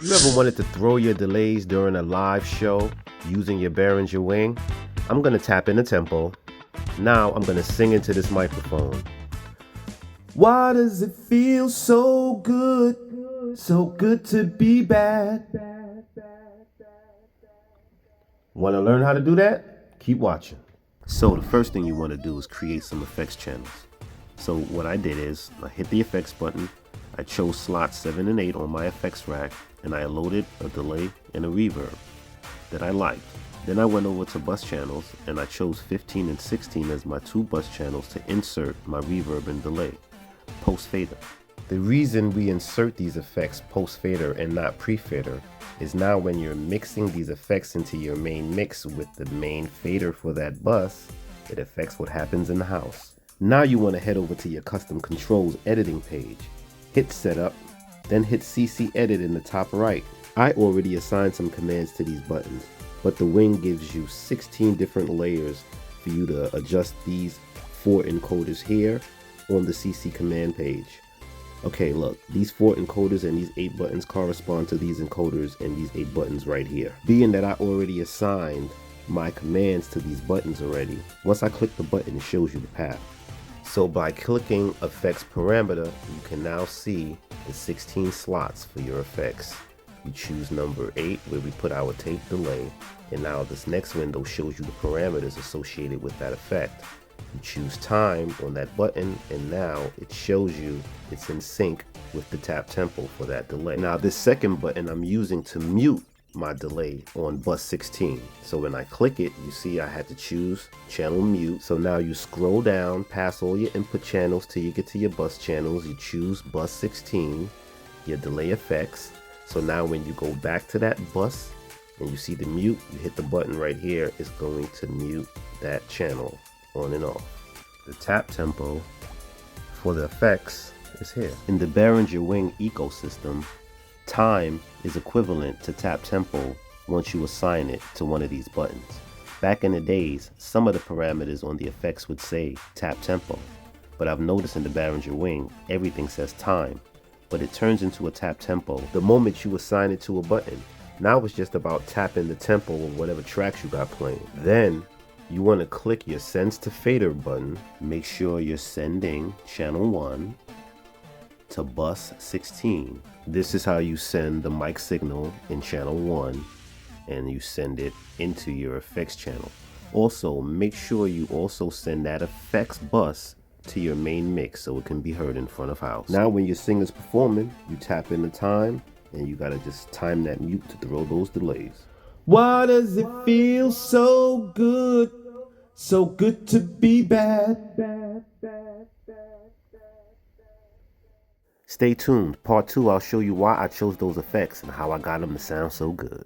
You ever wanted to throw your delays during a live show using your Behringer Wing? I'm going to tap in the tempo. Now I'm going to sing into this microphone. Why does it feel so good to be bad? Want to learn how to do that? Keep watching. So the first thing you want to do is create some effects channels. So what I did is I hit the effects button. I chose slots 7 and 8 on my effects rack, and I loaded a delay and a reverb that I liked. Then I went over to bus channels and I chose 15 and 16 as my 2 bus channels to insert my reverb and delay post fader. The reason we insert these effects post fader and not pre fader is now when you're mixing these effects into your main mix with the main fader for that bus, it affects what happens in the house. Now you want to head over to your custom controls editing page. Hit setup, then hit CC edit in the top right. I already assigned some commands to these buttons, but the Wing gives you 16 different layers for you to adjust these 4 encoders here on the CC command page. Okay, look, these 4 encoders and these 8 buttons correspond to these encoders and these 8 buttons right here. Being that I already assigned my commands to these buttons already, once I click the button, it shows you the path. So by clicking effects parameter, you can now see the 16 slots for your effects. You choose number 8 where we put our tape delay, and now this next window shows you the parameters associated with that effect. You choose time on that button, and now it shows you it's in sync with the tap tempo for that delay. Now this second button I'm using to mute my delay on bus 16. So when I click it, you see I had to choose channel mute. So now you scroll down past all your input channels till you get to your bus channels. You choose bus 16, your delay effects. So now when you go back to that bus and you see the mute, you hit the button right here. It's going to mute that channel on and off. The tap tempo for the effects is here. In the Behringer Wing ecosystem, time is equivalent to tap tempo once you assign it to one of these buttons. Back in the days, some of the parameters on the effects would say tap tempo, but I've noticed in the Behringer Wing, everything says time, but it turns into a tap tempo the moment you assign it to a button. Now it's just about tapping the tempo of whatever tracks you got playing. Then you want to click your sends to fader button. Make sure you're sending channel 1 to bus 16. This is how you send the mic signal in channel 1, and you send it into your effects channel. Also, make sure you also send that effects bus to your main mix so it can be heard in front of house. Now when your singer's performing, you tap in the time, and you gotta just time that mute to throw those delays. Why does it feel so good to be bad? Stay tuned. Part 2, I'll show you why I chose those effects and how I got them to sound so good.